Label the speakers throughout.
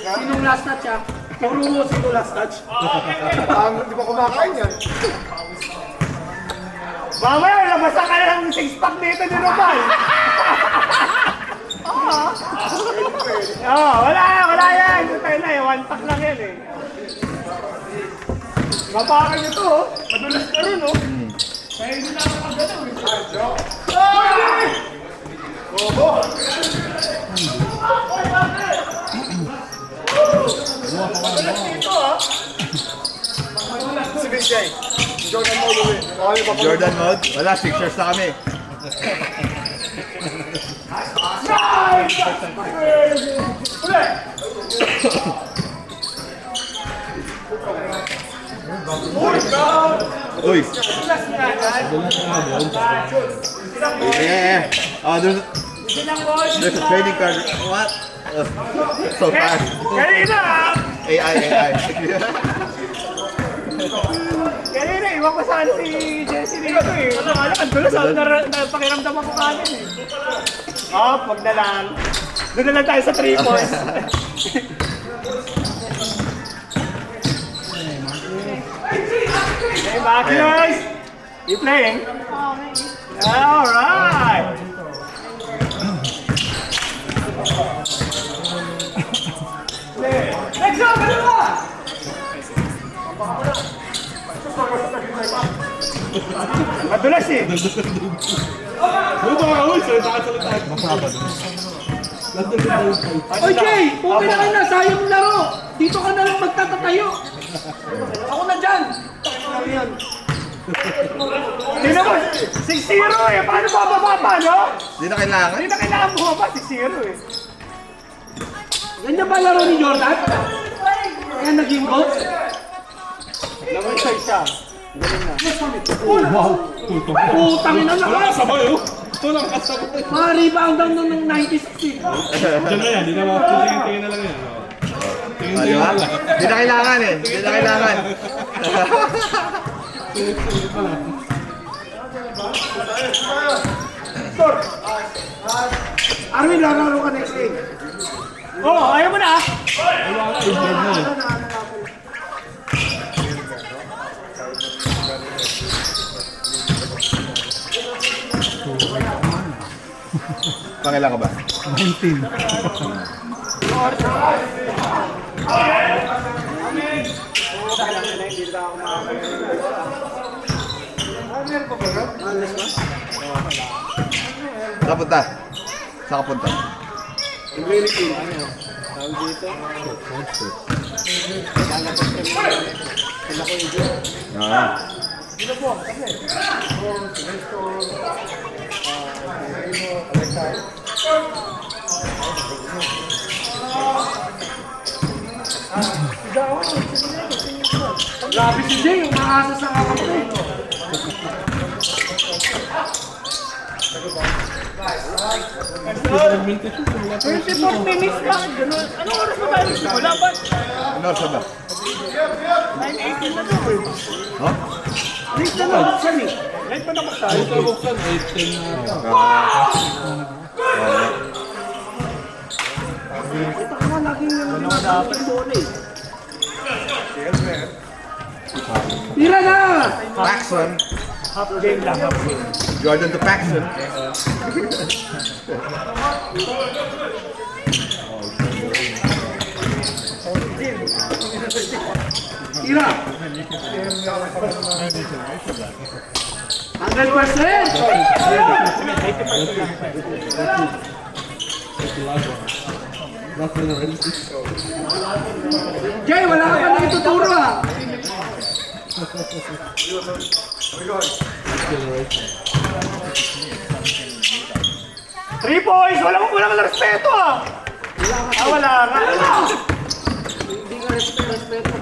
Speaker 1: Sinong last touch ah? Puro sino last touch?
Speaker 2: Di ba kumakain yan?
Speaker 3: Mamaya, labasan ka na ng 6-pack dito ni Roman. Wala yan. Tayo na, 1 pack lang yan eh. Mapakan nyo to, oh. Madulas ka rin, oh. Kaya hindi na ako pagdalaw, eh. Bobo! Madulas dito, ah.
Speaker 2: Si Big J. Jordan Mode ulit.
Speaker 4: Jordan mode? Wala, Sixers na kami. Uy! Yeah. Oh, there's a trading card. What? So fast.
Speaker 3: Kanina,
Speaker 4: AI.
Speaker 3: Kanina, iwan ko saan si Jesse dito eh. Ang dulas, napakiramdaman ko kanin eh. Pag na lang. Doon na lang tayo sa 3 points. Hey, Magnus! You playing? Alright! Let's go! Madulas eh!
Speaker 1: Oy Jay! Okay na kayo na! Sayang laro! Dito ka na lang magtatatayo! Ako na dyan!
Speaker 3: Tingnan mo! 6-0 eh! Paano bababa pa, no?
Speaker 4: Hindi na kailangan.
Speaker 3: Hindi na kailangan bumaba, 6-0 eh.
Speaker 1: Ganyan ba laro ni Jordan? Kaya naging goal?
Speaker 3: Laman siya.
Speaker 1: Putang ina na ka! Mga-rebound down ng 96 eh.
Speaker 5: Diyan na yan, di na tingin na lang yan.
Speaker 4: Di ba? Hindi na kailangan eh. Hindi na kailangan.
Speaker 1: Arwin, laro ka next game.
Speaker 3: Ayaw mo na ah!
Speaker 4: Pangilan ka ba?
Speaker 5: 19.
Speaker 4: Saan punta? Saan ka punta?
Speaker 1: Grabe si Jay, umaasa sa kakapre.
Speaker 3: Minutes lang. Ganun. Anong oras ba tayo nagsimula ba?
Speaker 4: Ano oras ba?
Speaker 3: 9:18 na to eh.
Speaker 4: Ha?
Speaker 1: Late na nabuksan eh.
Speaker 3: Light pa naman tayo.
Speaker 5: Ito buksan, 8-10 na.
Speaker 1: Ito ka laging yung dapat doon eh. Tira na!
Speaker 4: Paxson.
Speaker 3: Half game lang. Half game.
Speaker 4: Jordan to Paxson.
Speaker 1: Tira! 100%! Jay, wala ka pa na ituturo ah!
Speaker 3: 3 points! Wala kang respeto ah! Wala ka.
Speaker 1: Hindi ka respeto.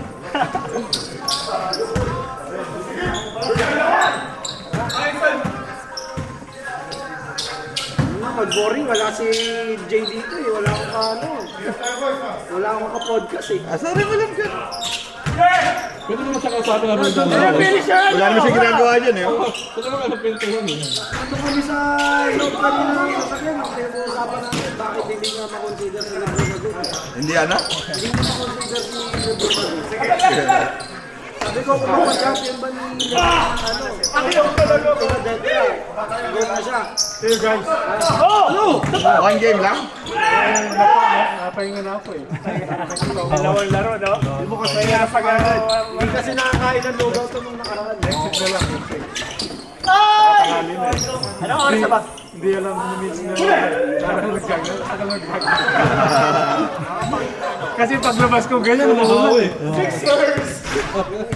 Speaker 1: Mag-boring, wala si Jay dito eh. Wala akong ano. Wala akong maka-podcast eh.
Speaker 4: Sorry mo lang dyan.
Speaker 5: Pwede naman siya kasabi na rin.
Speaker 3: Finisher!
Speaker 4: Wala naman siya ginagawa dyan eh.
Speaker 5: Pwede naman ka pintuhan eh.
Speaker 1: Ito kami sa loob kanina ng sasakyan. Ang pinag-uusapan natin, bakit hindi nga makonsider si Lebron Magus?
Speaker 4: Hindi ano?
Speaker 1: Hindi nga makonsider si Lebron Magus. Sabi ko, kung mapag-champion ba ni Philadelphia? Good na siya.
Speaker 3: Hey guys.
Speaker 4: One game lang?
Speaker 3: Napahinga na ako eh. Dalawang laro, no? Hindi mo kasi napag-agad.
Speaker 1: Hindi kasi nakakain ng lugaw ito nung nakaraan.
Speaker 3: Exit na lang. Tanghali na eh.
Speaker 1: Anong oras na ba?
Speaker 3: Hindi alam mo minsan na parang naggagal. Tagal naggagal. Kasi paglabas ko ganyan,
Speaker 5: Oo eh.
Speaker 3: Sixers!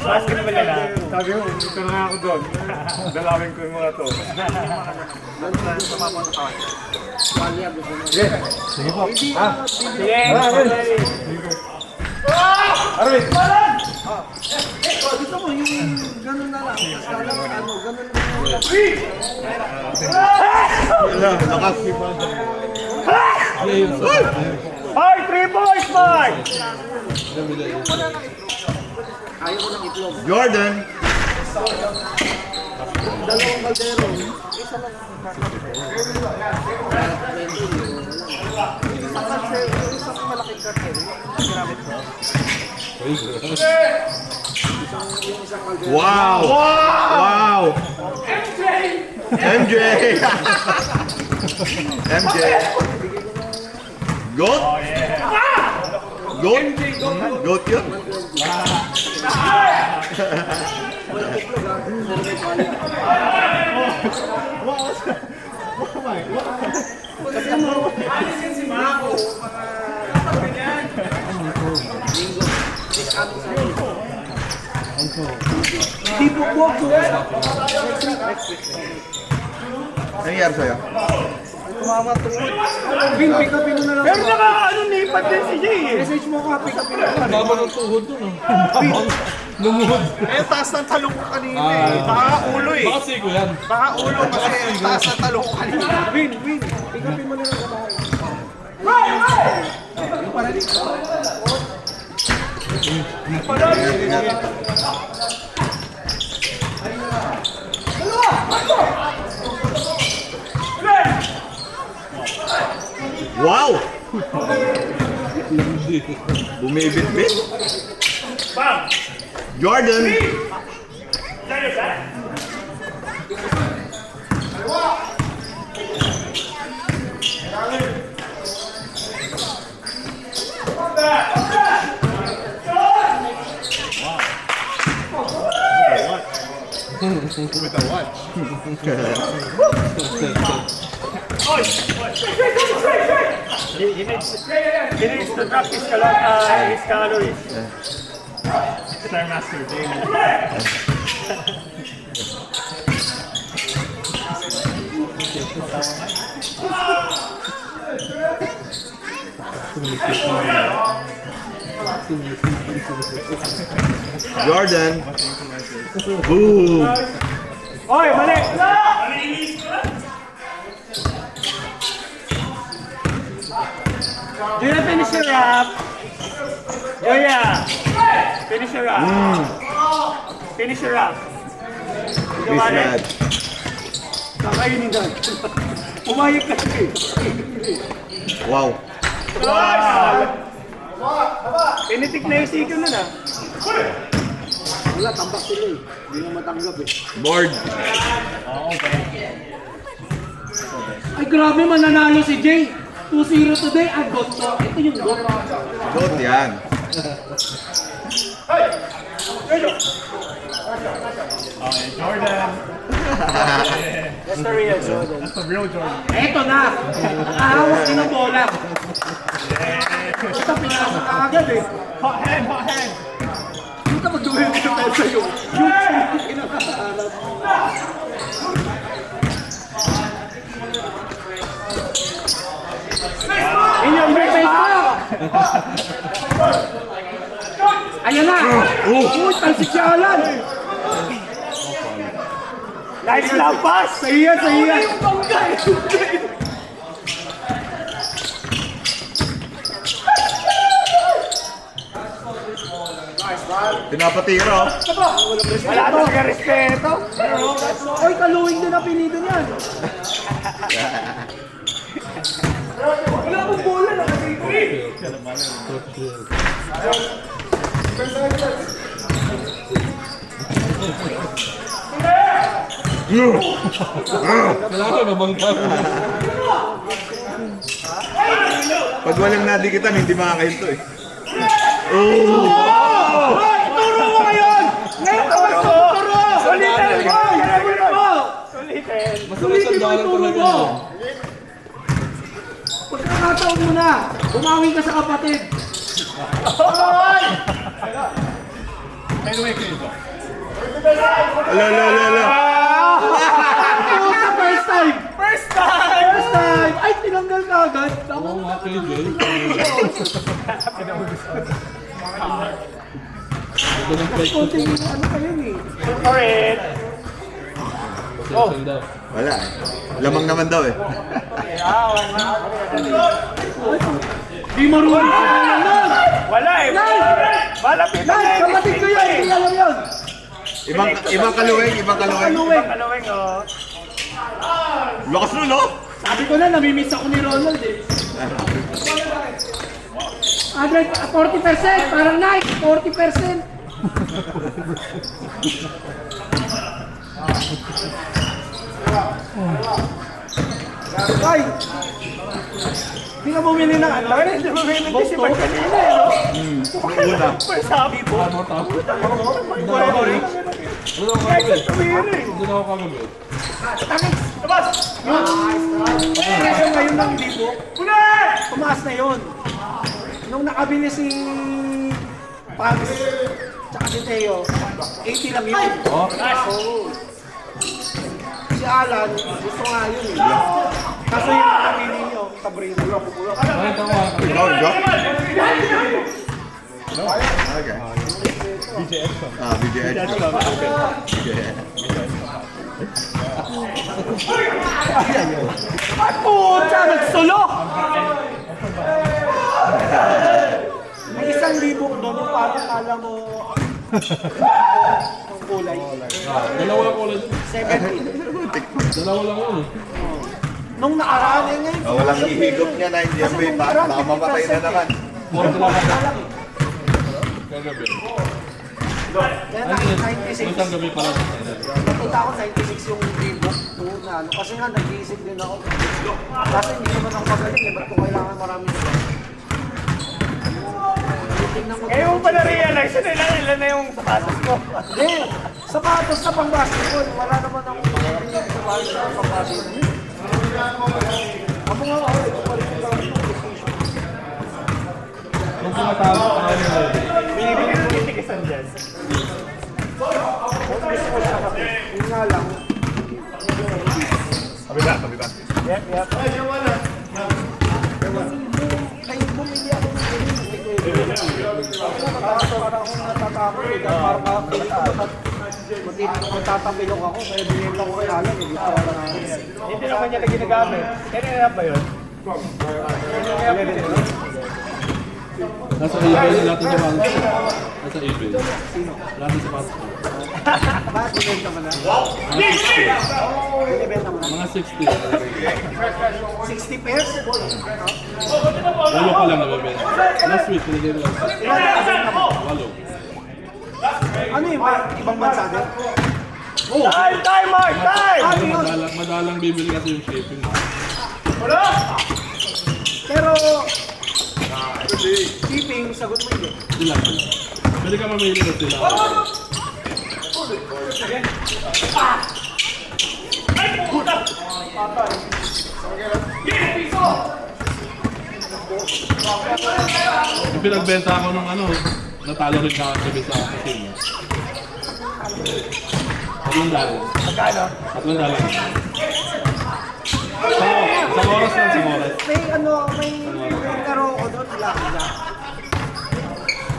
Speaker 3: Basketball na lang. Sabi ko, ito na ako doon. Dalawin ko yung mga to. Sige po. Sige. Arvin!
Speaker 1: Gusto ko yung ganun na lang. Kala ko ano, ganun na lang.
Speaker 4: Lakas.
Speaker 3: Ay, 3 points, Mike!
Speaker 1: Ayaw ko ng itlog.
Speaker 4: Jordan.
Speaker 1: Dalawang kaldero. Isa lang. Isang malaking kartel. Ginamit ko.
Speaker 4: Wow! Wow! MJ! MJ! Goat? Goat? Goat yun?
Speaker 1: Hindi po po.
Speaker 4: Ano nangyari sa'yo?
Speaker 1: Tumama tuhod. Vin, pick upin mo na lang.
Speaker 3: Pero ano nipat din si Jay eh.
Speaker 1: Message mo ka, pick upin mo na lang.
Speaker 5: Baba ng tuhod dun ah. Lumuhod.
Speaker 2: Eh, taas ng talong ko kanina eh. Baka ulo eh.
Speaker 5: Baka siko yan.
Speaker 2: Baka ulo kasi taas ng talong ko kanina.
Speaker 1: Vin, pick upin mo na lang sa bahay.
Speaker 4: Wow! Bumibit-bit. Jordan!
Speaker 3: He needs to drop his calories. Star Master Jay.
Speaker 4: Jordan! Boom!
Speaker 3: Oy, mali! Joya, finish your up. Joya, finish your up. Finish your up.
Speaker 4: Chris Rad.
Speaker 1: Kakainin dyan. Pumayag ka siya eh.
Speaker 4: Wow!
Speaker 3: Pinitik na yung sikyo nun ah.
Speaker 1: Wala, tambak sila eh. Hindi na matanggap eh.
Speaker 4: Board!
Speaker 1: Ay grabe, mananalo si Jay. 2-0 today. Ah, got to. Ito yung got.
Speaker 4: Goat yan!
Speaker 3: Jordan. That's the real Jordan. That's the real Jordan.
Speaker 1: Eto na. Nakahawak din ang bola. Ito, pinasok ka agad eh.
Speaker 3: Hot hand, hot hand.
Speaker 1: Hindi ka mag-duwin ko tayo sa'yo. Yung kinakaharap.
Speaker 3: Inyong break back.
Speaker 1: Ayan na. Uy, talsik si Alan.
Speaker 3: Nice love pass.
Speaker 1: Sa iya, sa iya. Yung bangga.
Speaker 4: Pinapatira, oh.
Speaker 3: Wala talaga respeto.
Speaker 1: Oy, kaluwing din ang pinido niyan. Wala akong bola na kasi ito eh.
Speaker 5: Kailangan mabangka mo.
Speaker 4: Pag walang nadikitan, hindi makakahinto eh.
Speaker 1: Hoy, turo mo ngayon! Ngayon ka mas turo!
Speaker 3: Sulitin mo!
Speaker 1: Sulitin mo!
Speaker 3: Sulitin.
Speaker 1: Sulitin mo yung turo mo! Pagkakataon mo na, bumawi ka sa kapatid.
Speaker 4: Ala.
Speaker 1: Puta, first time!
Speaker 3: First time!
Speaker 1: First time! Ay, tinanggal ka agad. Tama
Speaker 5: Oo
Speaker 1: mo.
Speaker 5: nga, KJ.
Speaker 1: Konting ano pa yun eh.
Speaker 3: For it.
Speaker 5: Send up.
Speaker 4: Wala eh. Lamang naman daw eh.
Speaker 1: Di marunong ka na nun!
Speaker 3: Wala eh. Malapit na
Speaker 1: Nay, kapatid ko yun! Hindi alam yun!
Speaker 4: Ibang kaluwing.
Speaker 1: Kaluwing!
Speaker 3: Kalawin ko.
Speaker 4: Lakas nun, oh.
Speaker 1: Sabi ko na, namimiss ako ni Ronald eh. 40%! Parang Nike! 40%! Ay! Hindi ka bumili ng ano?
Speaker 3: Hindi mo rin nag-isipan kanina eh, no?
Speaker 4: Una.
Speaker 3: First sabi po.
Speaker 5: Ano tapos? Ano ako
Speaker 3: Kahit
Speaker 5: kagabi?
Speaker 3: sa tumiri.
Speaker 5: Hindi na ako kagabi.
Speaker 1: Yung presyo ngayon ng libo, tumaas na yun. Nung nakabili si Pags, tsaka si Teo, 80 lang yun.
Speaker 5: Oh?
Speaker 1: Oo. Si Alan, gusto nga yun eh. Kaso yung nakabili nyo, sa Brito.
Speaker 5: Ay, tawa.
Speaker 4: Ikaw. Okay. BJ Edson.
Speaker 1: Ay, puta! Nagsulo! May 1,000 doon, yung parang kala mo ang kulay.
Speaker 5: Dalawa ko ulit.
Speaker 1: 70.
Speaker 5: Dalawa lang yun.
Speaker 1: Nung nakaraan eh ngayon.
Speaker 4: Walang ihigop niya na hindi may pa. Baka mamatay na naman.
Speaker 5: Kagabi.
Speaker 1: Kaya
Speaker 5: Ano yun?
Speaker 1: 96.
Speaker 5: Isang gabi pala.
Speaker 1: Nakita ko 96 yung rebook ko na ano. Kasi nga nag-iisip din ako. Kasi hindi naman ako magaling eh. Ba't ko kailangan maraming iba? Tingnan mo.
Speaker 3: Ngayon mo pa na-realize na ilan na yung sapatos ko.
Speaker 1: Hindi. Sapatos na pang basketball. Wala naman akong pinili sa sapatos na pang basketball. Amo nga ako.
Speaker 5: Nung pinatalo ka na yun.
Speaker 3: Binibili ko yung tikisan dyan.
Speaker 1: Yun nga lang.
Speaker 3: Yep.
Speaker 1: Ay, bumili ako ng ganun. Hindi ko yun. Parang akong natatakot eh. Parang matatapilok ako. Kaya binili ako kay Alan. Hindi ko wala nga.
Speaker 3: Hindi naman niya na ginagamit. Kaya ba yun?
Speaker 5: Nasa eBay na natin sa Palos. Nasa eBay. Lahat sa Palos.
Speaker 1: Bakit binenta mo na? Binibenta mo na?
Speaker 5: Mga 60.
Speaker 1: 60 pairs?
Speaker 5: Walo pa lang nabibenta. Last week, pinigay lang.
Speaker 1: Ilan na kabenta mo?
Speaker 5: Walo.
Speaker 1: Ano yung ibang bansa din?
Speaker 3: Time, Mark! Time!
Speaker 1: Ano yun?
Speaker 5: Madalang bibili kasi yung shipping.
Speaker 1: Pero, shipping, sagot mo yun.
Speaker 5: Sila. Pwede ka mamili na sila. Yung pinagbenta ako nung ano, natalo rin kagabi sa casino. $3.
Speaker 3: Magkano?
Speaker 5: $3. Sa oras lang, sa oras.
Speaker 1: May ano, may karo ko doon, laki na.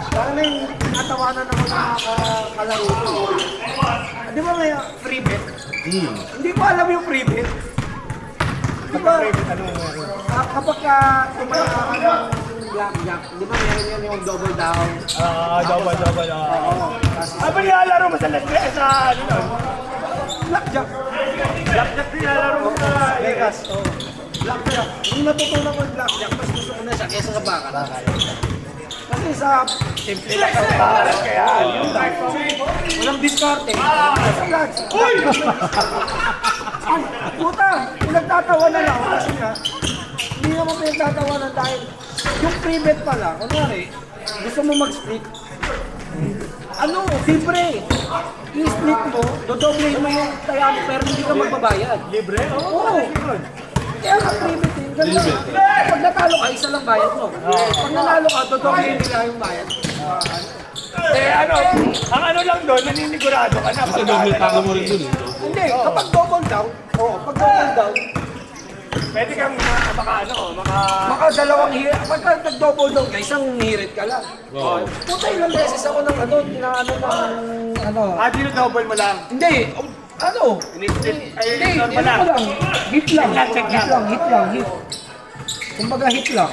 Speaker 1: Parang may natawanan ako ng mga kalaro ko. Di ba may free bet? Hindi ko alam yung free bet. Di ba, kapag tumaya ka ng blackjack. Di ba meron yan yung double down?
Speaker 3: Double.
Speaker 1: Oo. Tapos
Speaker 3: Ano ba nilalaro mo sa Las Vegas? Sa ano nun?
Speaker 1: blackjack.
Speaker 3: Blackjack nilalaro mo sa
Speaker 1: Vegas. Oh. Blackjack. Yung natutunan ko yung blackjack, mas gusto ko na siya kesa sa baka. Kasi sa
Speaker 3: simple lang ang bahalan kaya.
Speaker 1: yung type of walang diskarte. Sa lahat. Uy! Puta! Pinagtatawa na lang. Kasi nga, hindi naman pinagtatawa na dahil yung pre-bet pala, kunwari, gusto mo mag-split, ano, libre. I-split mo, dodoblehin mo yung taya mo pero hindi ka magbabayad.
Speaker 3: Libre?
Speaker 1: Oo. Kaya ka pre-bet yun. Ganun lang. Pag natalo ka, isa lang bayad mo. Pag nanalo ka, dodoblehin nila yung bayad.
Speaker 3: Eh ano, ang ano lang doon, naninigurado ka na.
Speaker 5: Kasi double talo mo rin dun eh.
Speaker 1: Hindi, kapag double down, pag double down,
Speaker 3: Pwede kang maka
Speaker 1: dalawang hirit. Pagka nag-double down ka, isang hirit ka lang.
Speaker 5: Oo.
Speaker 1: Puta, ilang beses ako ng
Speaker 3: double mo lang.
Speaker 1: Hindi,
Speaker 3: Ay,
Speaker 1: Hindi,
Speaker 3: normal lang.
Speaker 1: ano lang. Hit lang.
Speaker 3: Check lang.
Speaker 1: Hit lang. Kumbaga hit lang.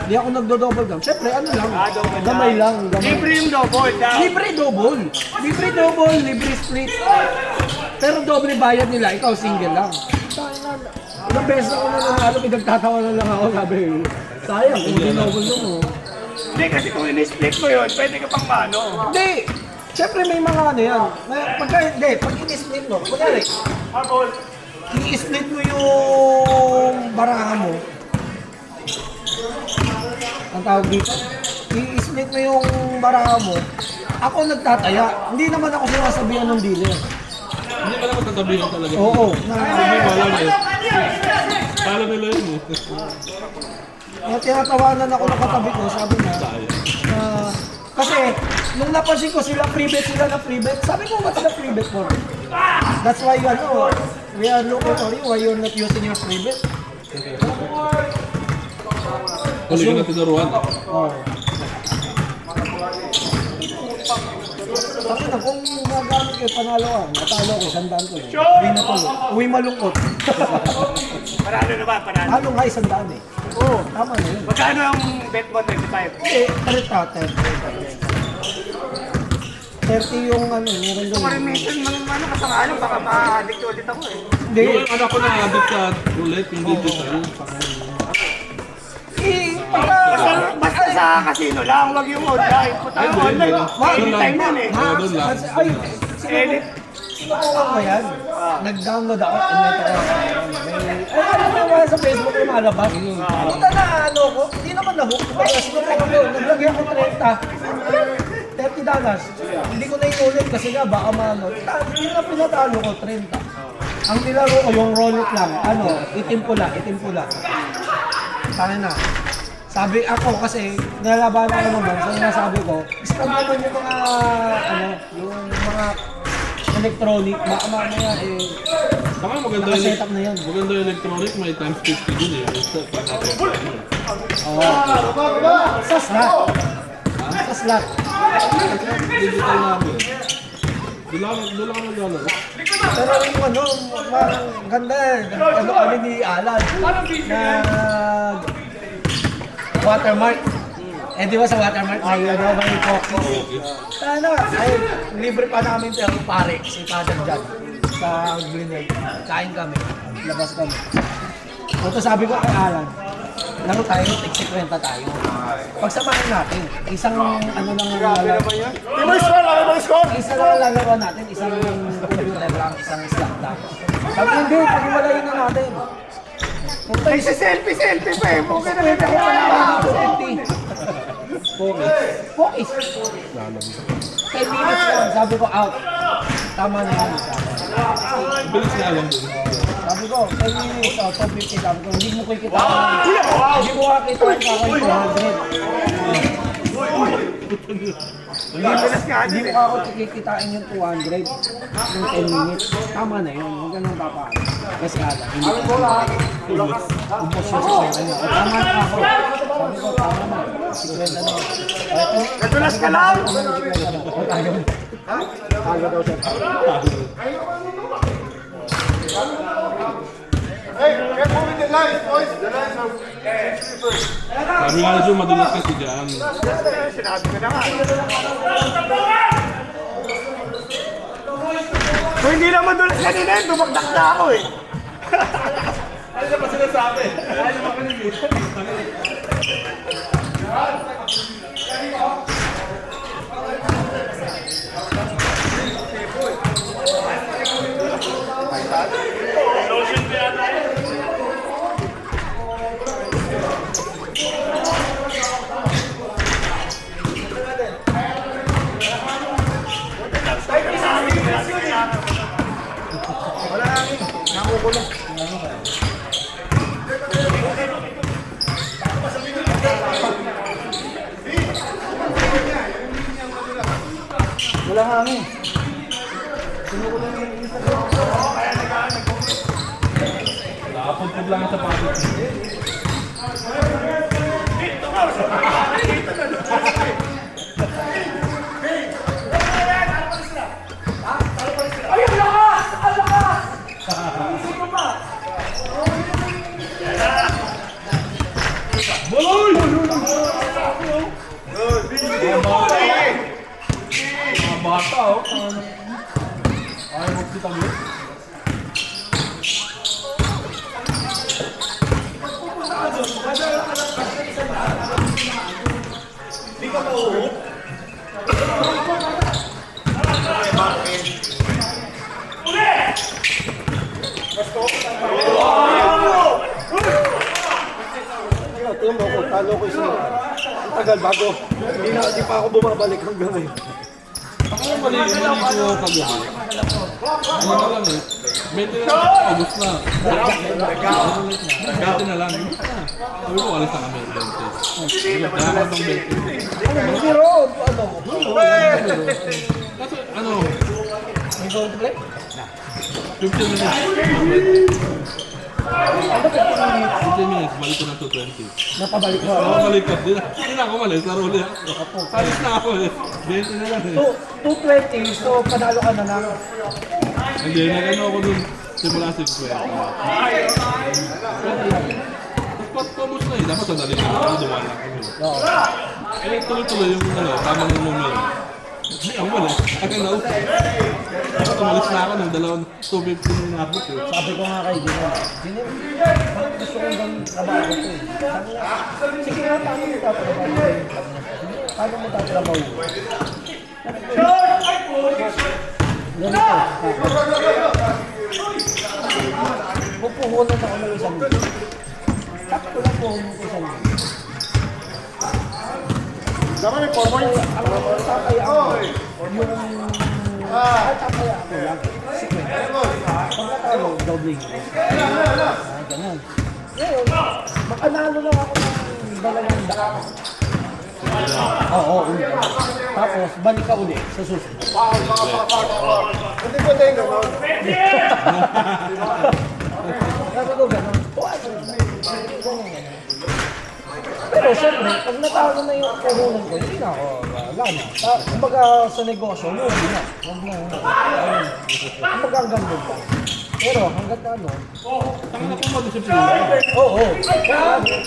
Speaker 1: Hindi ako nagdo-double down. Siyempre, ano lang.
Speaker 3: Double
Speaker 1: Gamay lang. Gamay.
Speaker 3: Libre yung double.
Speaker 1: Libre double. Libre double, libre split. Pero doble bayad nila, ikaw single lang. Ilang beses ako na nanalo, pinagtatawa na lang ako. Sabi, sayang, kung hindi double doon mo.
Speaker 3: Hindi, kasi kung in-split mo yun, pwede ka pang mano.
Speaker 1: Hindi! Siyempre may mga ano yan. Pag in-split mo, kunyari,
Speaker 3: Habol.
Speaker 1: i-split mo yung baraha mo. Ang tawag dito, i-split mo yung baraha mo. Ako nagtataya. Hindi naman ako sinasabihan ng dealer.
Speaker 5: Hindi pa naman tatabihan talaga.
Speaker 1: Oo.
Speaker 5: Hindi ba alam eh. Kala nila yun eh.
Speaker 1: Kaya tinatawanan ako ng katabi ko, sabi niya, kasi nung napansin ko sila na pre-bet, sabi ko, what's the pre-bet for? That's why, we are looking for you, why you're not using your pre-bet?
Speaker 5: Huli ka na tinuruan.
Speaker 1: Oh. Kasi na, kung magamit kayo panalo natalo ko, sandaan ko eh. Uwi na to. Uwi malungkot.
Speaker 3: Parado na ba? Parado.
Speaker 1: Ano nga, sandaan eh. Oo, tama na yun.
Speaker 3: Magkano ang bet mo? 25?
Speaker 1: Eh, 30 yung meron doon.
Speaker 3: Remission man kasamahan, baka ma-addict ulit ako eh.
Speaker 1: Hindi.
Speaker 5: Yung anak ko na-addict sa roulette, yung digital.
Speaker 3: Basta sa casino lang, wag yung online. Puta yung online, anytime yun eh.
Speaker 5: Doon lang.
Speaker 1: Ay, sinukuha ko yan. Nag-download ako. Ay, ano naman sa Facebook lumalabas? Punta na ko, hindi naman na-hook. Sinukuha ko, naglagay ako 30. $30. Hindi ko na inulit kasi nga baka hindi na pinatalo ko, 30. Ang nilaro ko yung roulette lang, itim pula. Sana na. Sabi ako kasi, nalaban ako naman, so nasabi ko, stop naman yung mga, yung mga electronic, baka mamaya
Speaker 5: Saka maganda yung
Speaker 1: nakasetup na yan.
Speaker 5: maganda yung electronic, may times 50 din eh.
Speaker 1: Sa slot. Sa slot.
Speaker 5: Digital namin. Doon lang ang dollar.
Speaker 1: Pero yung ganda kami ni Alan, watermark. Eh di ba sa watermark may may cookies. Sana ay libre pa namin pero pare si Father John sa Greenway. Kain kami, labas kami. Ito sabi ko kay Alan, laro tayo, tig-50 tayo. Pagsamahin natin, isang isa lang lalaro natin, isang computer lang, isang slot lang. Sabi hindi, pag-iwalayin na natin.
Speaker 3: Ay, si selfie pa eh. Mukha na rin ako
Speaker 1: Focus. 10 minutes lang, sabi ko out. Tama na yun.
Speaker 5: Bilis na alam din.
Speaker 1: Sabi ko, 10 minutes, 250. Sabi ko, hindi mo kikita. Hindi mo kakita yung kakay 200. Hindi mo ako kikitain yung 200 ng 10 minutes. Tama na yun, huwag ganun papaan. Kasi ala, hindi ko ubos yung sa kanya. O tama na ako. Sabi ko, tama na. 50 na.
Speaker 3: Nadulas ka lang!
Speaker 1: Tago daw siya.
Speaker 5: Sabi nga na Zoom, madulas kasi dyan.
Speaker 3: Sinabi ko na nga. Kung hindi naman doon kanina yun, dumagdak na ako eh.
Speaker 5: Ano na ba sinasabi? Ano na ba kanina?
Speaker 1: Wala hangin.
Speaker 5: Nakapagpag lang sa pagod. Boloy! Mga bata, oh. Ayaw magkitabi.
Speaker 1: Tingnan mo ako, talo ko isa. Ang tagal bago. Hindi pa ako bumabalik hanggang ngayon.
Speaker 5: Ako yung mali ko kagabi. Ano na lang eh. 20 na lang, August na. 20 na lang. Sabi ko, alis na kami. 20. Kaya ka ng 20.
Speaker 1: Pero, ano?
Speaker 5: Kasi ano,
Speaker 1: May go to play?
Speaker 5: 15 minutes.
Speaker 1: Ano 15 minutes?
Speaker 5: 15 minutes, balik ko na to 20.
Speaker 1: Napabalik ko.
Speaker 5: Nakabalik ka. Hindi na ako malis, naruli ako. Alis na ako eh. 20 na lang eh.
Speaker 1: 220, so panalo ka na lang.
Speaker 5: Hindi, nag-ano ako dun. Simula 6 Tapos pabos na eh. Dapat sadali ka na. Dumaan lang kami.
Speaker 1: Oo.
Speaker 5: Eh, tuloy-tuloy yung ano, tamang yung moment. Hindi ako malis. Akin na ako. Dapat umalis na ako ng 2:50 na inabot eh.
Speaker 1: Sabi ko nga kay Gino, Gino, bakit gusto kong ganun trabaho ko eh. Sabi niya, sige nga, paano mo tatrabaho ko eh. Paano mo tatrabaho ko? Ganito. Pupuhunan ako ng isang linggo. Sakto lang puhunan ko isang linggo.
Speaker 3: Dapat may 4 points.
Speaker 1: Ang tataya ako, yung tataya ako lang, secret. Pagkatalo, doubling. Ganun. Ngayon, makanalo lang ako ng 200. Oo, ulit. Tapos, balik ka ulit sa susunod.
Speaker 3: Hindi ko tayo gano'n.
Speaker 1: Sabi ko gano'n. Pero siyempre, pag natalo na yung puhunan ko, hindi na ako, wala na. Kumbaga sa negosyo, hindi na. Huwag na. Kumbaga hanggang doon lang. Pero hanggang ano,
Speaker 5: Hindi ko madisiplina.
Speaker 1: oo.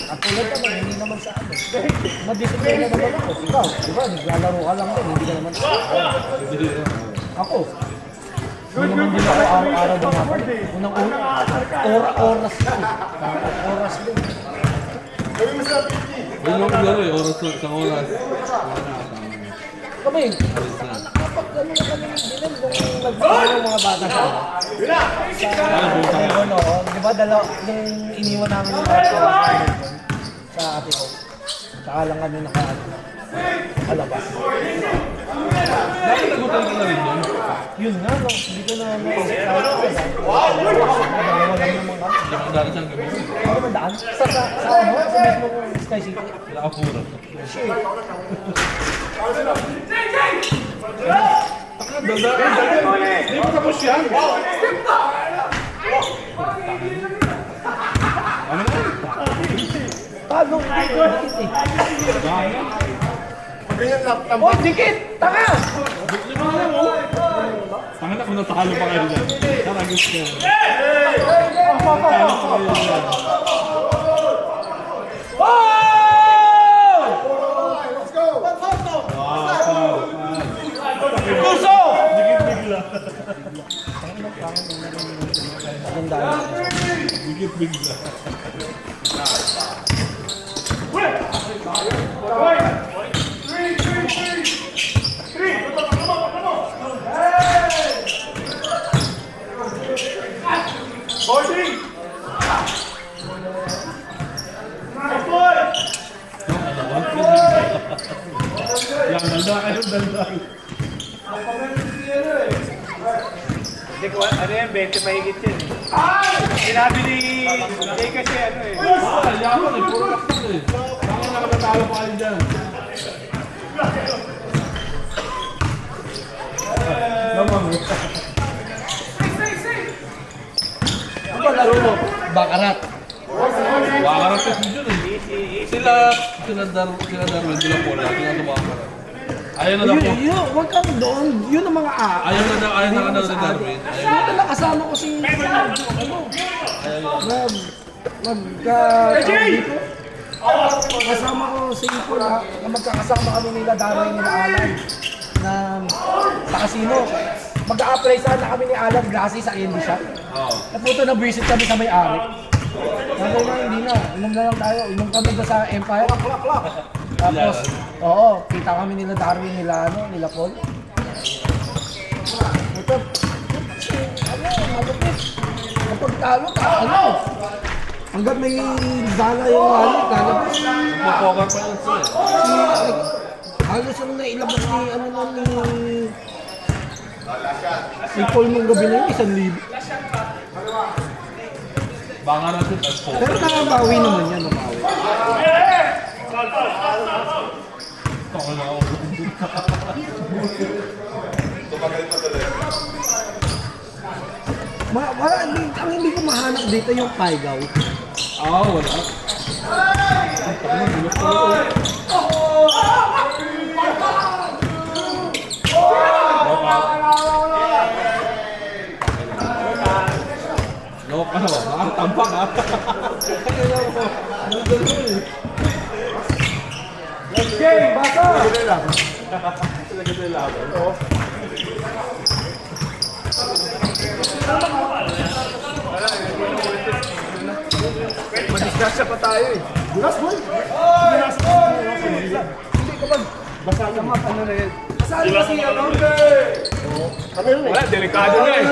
Speaker 1: At tulad naman, hindi naman sa amin. Madisiplina naman ako. Ikaw, di ba, naglalaro ka lang din, hindi ka naman sa akin. Ako, hindi naman din ako araw-araw bumabalik. Unang-una, oras din. Oras din.
Speaker 5: Yun yung laro eh, oras na, isang oras. Wala na,
Speaker 1: Kami,
Speaker 5: alis na.
Speaker 1: kapag ano na kami ng dilim, kung nagpapalo ng mga bata sa ano, di ba, nung iniwan namin yung mga sa ate ko, saka lang kami nakalabas.
Speaker 5: Dapat nagutan ka na rin yun.
Speaker 1: Yun nga, no, hindi ko na naisip na ako. Dalawa lang yung mga
Speaker 5: Hindi ko dati siyang gabi.
Speaker 1: ano ba daan? Sa ano? Sa mismo Sky City?
Speaker 5: Nakapura.
Speaker 1: Shit.
Speaker 3: Hindi mo tapos yan.
Speaker 5: Ano na?
Speaker 1: Paano? Dikit eh.
Speaker 3: Ganyan lang.
Speaker 1: Oh, dikit! Tanga!
Speaker 5: Tangan ako natalo pa kayo dyan. Taragos ka. Natalo pa kayo dyan.
Speaker 3: Puso!
Speaker 5: Bigit bigla.
Speaker 3: Boarding!
Speaker 5: Yan, danda kayo, danda.
Speaker 3: Hindi ko, ano yan, 20 mahigit yun. Sinabi ni Jay kasi ano eh.
Speaker 5: Yaman eh, puro laktas eh. Tangan na natalo pa kayo dyan.
Speaker 1: Ano ba laro mo? Bakarat.
Speaker 5: Wakarates mo dyan eh. Sila Darwin, sila Paula, sila Wakarates. Ayaw na po.
Speaker 1: Huwag kang doon. Yun ang mga
Speaker 5: Ayaw na daw si Darwin.
Speaker 1: Kaya pala kasama ko si... Kasama ko si Ipon na magkakasama kami nila Darwin nila Alan na sa casino. Mag-a-apply sana kami ni Alan Grassi sa candy shop. Napunta na visit kami sa may-ari. Sabi na hindi na, inom na lang tayo. Inom kami ba sa Empire? Tapos, oo, kita kami nila Darwin nila nila Paul. Ito, malupit. Kapag talo, hanggang may dala yung lalabas.
Speaker 5: Mapoker pa yun sila.
Speaker 1: Halos ang nailabas ni Paul mong gabi na yun, 1,000.
Speaker 5: Wakarates at Paul.
Speaker 1: Pero nakabawi naman yan, nabawi.
Speaker 5: Tangan na ako.
Speaker 1: Ang hindi ko mahanap dito yung Paigaw.
Speaker 5: Wala. Loko ka naman, nakatampak ha.
Speaker 1: Okay, bata!
Speaker 3: Madisgrasya pa tayo eh.
Speaker 1: Bulas, boy! Hindi kapag basa ka map, ano na yun? Kasali kasi ano?
Speaker 3: Wala, delikado na eh.